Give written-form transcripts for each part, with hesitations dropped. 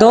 2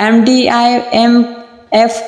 MDIMF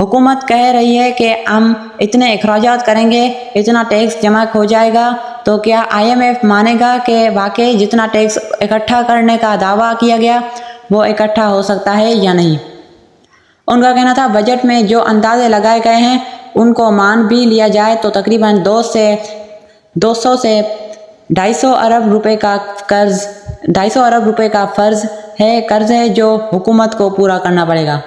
حکومت کہہ رہی ہے کہ ہم اتنے اخراجات کریں گے، اتنا ٹیکس جمع ہو جائے گا، تو کیا IMF مانے گا کہ واقعی جتنا ٹیکس اکٹھا کرنے کا دعویٰ کیا گیا وہ اکٹھا ہو سکتا ہے یا نہیں؟ ان کا کہنا تھا بجٹ میں جو اندازے لگائے گئے ہیں ان کو مان بھی لیا جائے تو تقریباً 200 سے 250 ارب روپے کا قرض 250 ارب روپے کا قرض ہے جو حکومت کو پورا کرنا پڑے گا۔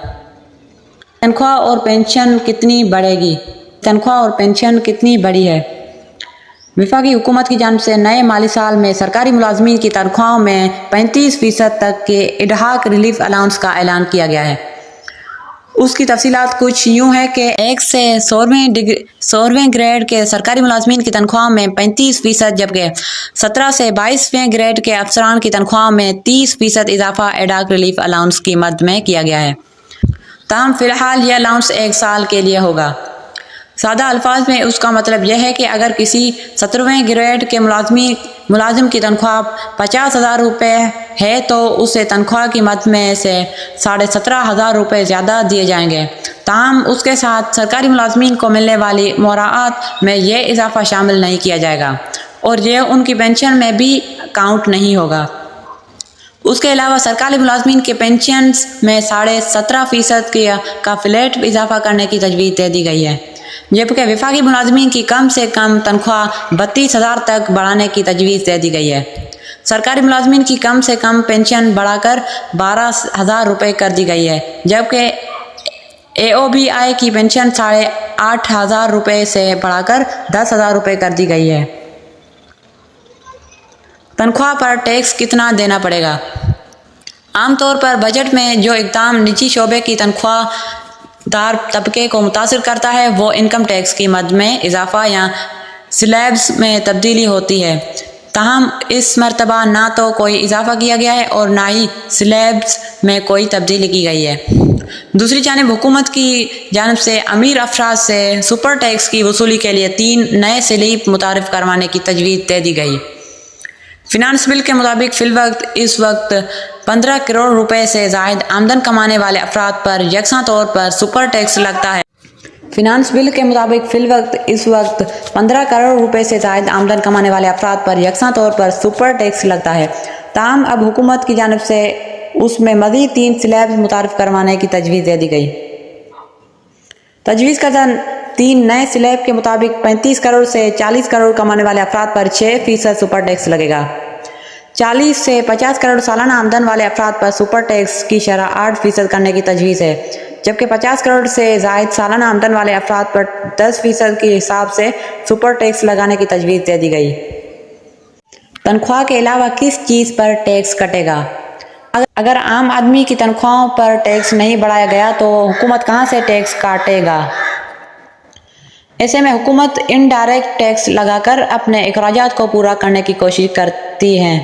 تنخواہ اور پینشن کتنی بڑھے گی؟ تنخواہ اور پینشن کتنی بڑھی ہے؟ وفاقی حکومت کی جانب سے نئے مالی سال میں سرکاری ملازمین کی تنخواہوں میں 35% تک کے اڈہاک ریلیف الاؤنس کا اعلان کیا گیا ہے۔ اس کی تفصیلات کچھ یوں ہے کہ 1 سے 16ویں گریڈ کے سرکاری ملازمین کی تنخواہ میں 35%، جبکہ 17 سے 22ویں گریڈ کے افسران کی تنخواہ میں 30% اضافہ اڈہاک ریلیف الاؤنس کی مد میں کیا گیا ہے۔ تاہم فی الحال یہ الاؤنس 1 سال کے لیے ہوگا۔ سادہ الفاظ میں اس کا مطلب یہ ہے کہ اگر کسی 17ویں گریڈ کے ملازم کی تنخواہ 50,000 روپے ہے تو اسے تنخواہ کی مد میں سے 17,500 روپے زیادہ دیے جائیں گے۔ تاہم اس کے ساتھ سرکاری ملازمین کو ملنے والی مراعات میں یہ اضافہ شامل نہیں کیا جائے گا اور یہ ان کی پینشن میں بھی کاؤنٹ نہیں ہوگا۔ اس کے علاوہ سرکاری ملازمین کے پینشنز میں 17.5% کا فلیٹ اضافہ کرنے کی تجویز دے دی گئی ہے، جبکہ وفاقی ملازمین کی کم سے کم تنخواہ 32,000 تک بڑھانے کی تجویز دے دی گئی ہے۔ سرکاری ملازمین کی کم سے کم پینشن بڑھا کر 12,000 روپے کر دی گئی ہے، جبکہ AOBI کی پینشن 8,500 روپے سے بڑھا کر 10,000 روپے کر دی گئی ہے۔ تنخواہ پر ٹیکس کتنا دینا پڑے گا؟ عام طور پر بجٹ میں جو اقدام نجی شعبے کی تنخواہ دار طبقے کو متاثر کرتا ہے وہ انکم ٹیکس کی مد میں اضافہ یا سلیبز میں تبدیلی ہوتی ہے۔ تاہم اس مرتبہ نہ تو کوئی اضافہ کیا گیا ہے اور نہ ہی سلیبز میں کوئی تبدیلی کی گئی ہے۔ دوسری جانب حکومت کی جانب سے امیر افراد سے سپر ٹیکس کی وصولی کے لیے 3 نئے سلیب متعارف کروانے کی تجویز دے دی گئی۔ فنانس بل کے مطابق فی الوقت اس وقت 15 کروڑ روپے سے زائد آمدن کمانے والے افراد پر یکساں طور پر سپر ٹیکس لگتا ہے۔ فنانس بل کے مطابق فی الوقت اس وقت 15 کروڑ روپے سے زائد آمدن کمانے والے افراد پر یکساں طور پر سپر ٹیکس لگتا ہے۔ تاہم اب حکومت کی جانب سے اس میں مزید 3 سلیبز متعارف کروانے کی تجویز دے دی گئی۔ تجویز کردہ 3 نئے سلیب کے مطابق 35 کروڑ سے 40 کروڑ کمانے والے افراد پر 6% سپر ٹیکس لگے گا۔ 40 سے 50 کروڑ سالانہ آمدن والے افراد پر سپر ٹیکس کی شرح 8% کرنے کی تجویز ہے، جبکہ 50 کروڑ سے زائد سالانہ آمدن والے افراد پر 10% کے حساب سے سپر ٹیکس لگانے کی تجویز دے دی گئی۔ تنخواہ کے علاوہ کس چیز پر ٹیکس کٹے گا؟ اگر عام آدمی کی تنخواہوں پر ٹیکس نہیں بڑھایا گیا تو حکومت کہاں سے ٹیکس کاٹے گا؟ ایسے میں حکومت انڈائریکٹ ٹیکس لگا کر اپنے اخراجات کو پورا کرنے کی کوشش کرتی ہے۔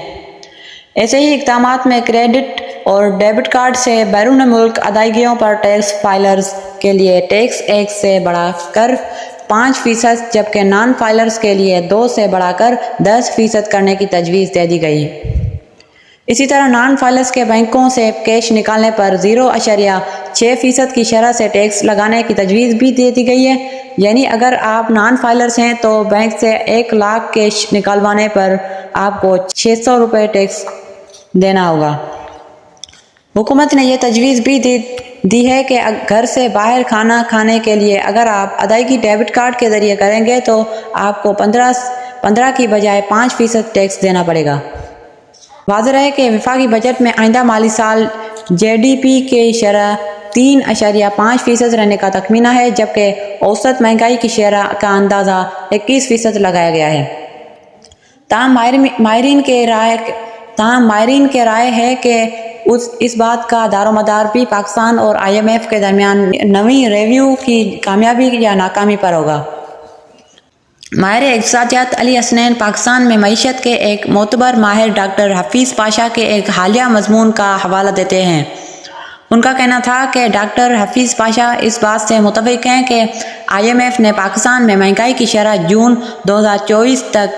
ایسے ہی اقدامات میں کریڈٹ اور ڈیبٹ کارڈ سے بیرون ملک ادائیگیوں پر ٹیکس فائلرز کے لیے ٹیکس 1 سے بڑھا کر 5%، جبکہ نان فائلرز کے لیے 2 سے بڑھا کر 10% کرنے کی تجویز دے دی گئی۔ اسی طرح نان فائلرز کے بینکوں سے کیش نکالنے پر 0.6% کی شرح سے ٹیکس لگانے کی تجویز بھی دے دی گئی ہے، یعنی اگر آپ نان فائلرز ہیں تو بینک سے 1 لاکھ کیش نکالوانے پر آپ کو 600 روپے ٹیکس دینا ہوگا۔ حکومت نے یہ تجویز بھی دی ہے کہ گھر سے باہر کھانا کھانے کے لیے اگر آپ ادائیگی ڈیبٹ کارڈ کے ذریعے کریں گے تو آپ کو 15 کی بجائے 5% ٹیکس دینا پڑے گا۔ واضح رہے کہ وفاقی بجٹ میں آئندہ مالی سال GDP کی شرح 3.5% رہنے کا تخمینہ ہے، جبکہ اوسط مہنگائی کی شرح کا اندازہ 21% لگایا گیا ہے۔ تاہم ماہرین کے رائے ہے کہ اس بات کا دار و مدار بھی پاکستان اور IMF کے درمیان نویں ریویو کی کامیابی یا ناکامی پر ہوگا۔ ماہر اقتصادیات علی حسنین پاکستان میں معیشت کے ایک معتبر ماہر ڈاکٹر حفیظ پاشا کے ایک حالیہ مضمون کا حوالہ دیتے ہیں۔ ان کا کہنا تھا کہ ڈاکٹر حفیظ پاشا اس بات سے متفق ہیں کہ IMF نے پاکستان میں مہنگائی کی شرح جون 2024 تک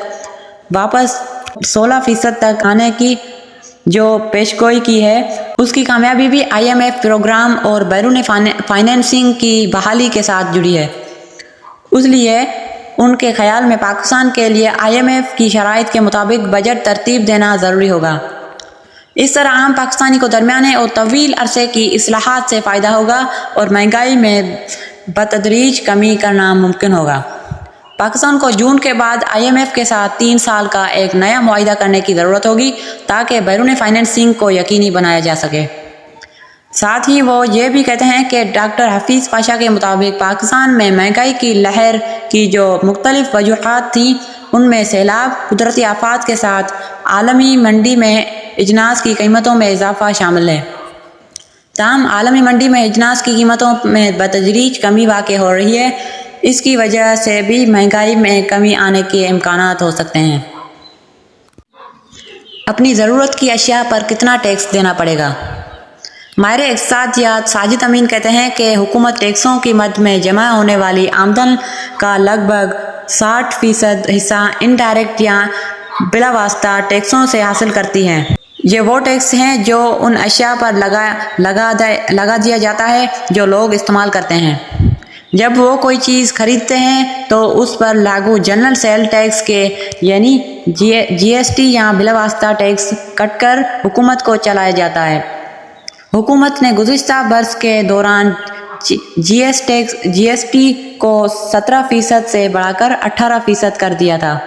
واپس 16% تک آنے کی جو پیشگوئی کی ہے اس کی کامیابی بھی IMF پروگرام اور بیرون فائنینسنگ کی بحالی کے ساتھ جڑی ہے۔ اس لیے ان کے خیال میں پاکستان کے لیے IMF کی شرائط کے مطابق بجٹ ترتیب دینا ضروری ہوگا۔ اس طرح عام پاکستانی کو درمیانے اور طویل عرصے کی اصلاحات سے فائدہ ہوگا اور مہنگائی میں بتدریج کمی کرنا ممکن ہوگا۔ پاکستان کو جون کے بعد IMF کے ساتھ 3 سال کا ایک نیا معاہدہ کرنے کی ضرورت ہوگی تاکہ بیرون فائنینسنگ کو یقینی بنایا جا سکے۔ ساتھ ہی وہ یہ بھی کہتے ہیں کہ ڈاکٹر حفیظ پاشا کے مطابق پاکستان میں مہنگائی کی لہر کی جو مختلف وجوہات تھیں ان میں سیلاب، قدرتی آفات کے ساتھ عالمی منڈی میں اجناس کی قیمتوں میں اضافہ شامل ہے۔ تاہم عالمی منڈی میں اجناس کی قیمتوں میں بتدریج کمی واقع ہو رہی ہے۔ اس کی وجہ سے بھی مہنگائی میں کمی آنے کے امکانات ہو سکتے ہیں۔ اپنی ضرورت کی اشیاء پر کتنا ٹیکس دینا پڑے گا؟ ماہر اقتصادیات ساجد امین کہتے ہیں کہ حکومت ٹیکسوں کی مد میں جمع ہونے والی آمدن کا لگ بھگ 60% حصہ انڈائریکٹ یا بلا واسطہ ٹیکسوں سے حاصل کرتی ہے۔ یہ وہ ٹیکس ہیں جو ان اشیاء پر لگا دیا جاتا ہے جو لوگ استعمال کرتے ہیں۔ جب وہ کوئی چیز خریدتے ہیں تو اس پر لاگو جنرل سیل ٹیکس کے یعنی GST یا بلا واسطہ ٹیکس کٹ کر حکومت کو چلایا جاتا ہے۔ حکومت نے گزشتہ برس کے دوران GST کو 17% سے بڑھا کر 18% کر دیا تھا۔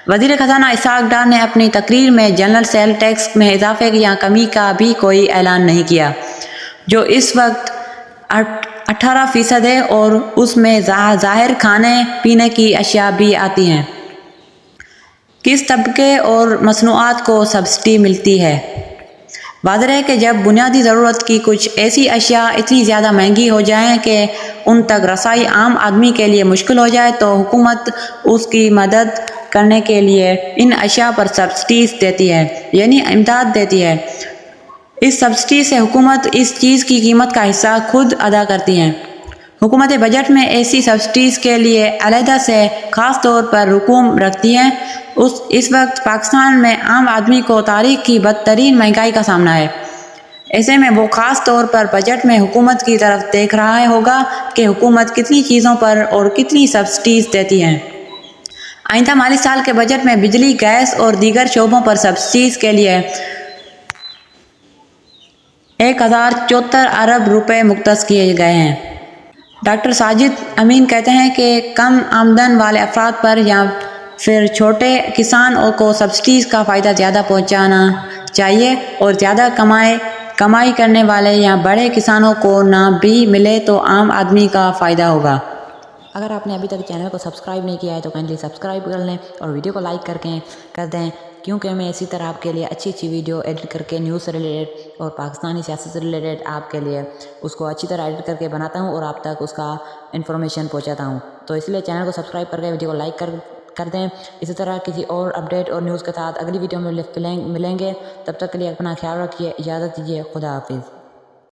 وزیر خزانہ اسحاق ڈار نے اپنی تقریر میں جنرل سیل ٹیکس میں اضافے یا کمی کا بھی کوئی اعلان نہیں کیا، جو اس وقت 18% ہے اور اس میں ظاہر کھانے پینے کی اشیاء بھی آتی ہیں۔ کس طبقے اور مصنوعات کو سبسڈی ملتی ہے؟ واضح ہے کہ جب بنیادی ضرورت کی کچھ ایسی اشیاء اتنی زیادہ مہنگی ہو جائیں کہ ان تک رسائی عام آدمی کے لیے مشکل ہو جائے تو حکومت اس کی مدد کرنے کے لیے ان اشیاء پر سبسڈیز دیتی ہے، یعنی امداد دیتی ہے۔ اس سبسڈی سے حکومت اس چیز کی قیمت کا حصہ خود ادا کرتی ہے۔ حکومت بجٹ میں ایسی سبسڈیز کے لیے علیحدہ سے خاص طور پر رقوم رکھتی ہے۔ اس وقت پاکستان میں عام آدمی کو تاریخ کی بدترین مہنگائی کا سامنا ہے۔ ایسے میں وہ خاص طور پر بجٹ میں حکومت کی طرف دیکھ رہا ہوگا کہ حکومت کتنی چیزوں پر اور کتنی سبسڈیز دیتی ہے۔ آئندہ مالی سال کے بجٹ میں بجلی، گیس اور دیگر شعبوں پر سبسڈیز کے لیے 1074 ارب روپے مختص کیے گئے ہیں۔ ڈاکٹر ساجد امین کہتے ہیں کہ کم آمدن والے افراد پر یا پھر چھوٹے کسانوں کو سبسڈیز کا فائدہ زیادہ پہنچانا چاہیے اور زیادہ کمائی کرنے والے یا بڑے کسانوں کو نہ بھی ملے تو عام آدمی کا فائدہ ہوگا۔ اگر آپ نے ابھی تک چینل کو سبسکرائب نہیں کیا ہے تو کائنڈلی سبسکرائب کر لیں اور ویڈیو کو لائک کر دیں، کیونکہ میں اسی طرح آپ کے لیے اچھی ویڈیو ایڈٹ کر کے نیوز سے ریلیٹڈ اور پاکستانی سیاست سے ریلیٹڈ آپ کے لیے اس کو اچھی طرح ایڈٹ کر کے بناتا ہوں اور آپ تک اس کا انفارمیشن پہنچاتا ہوں۔ تو اس لیے چینل کو سبسکرائب کر کے ویڈیو کو لائک کر دیں۔ اسی طرح کسی اور اپڈیٹ اور نیوز کے ساتھ اگلی ویڈیو میں ملیں گے۔ تب تک کے لیے اپنا خیال رکھیے، اجازت دیجیے، خدا حافظ۔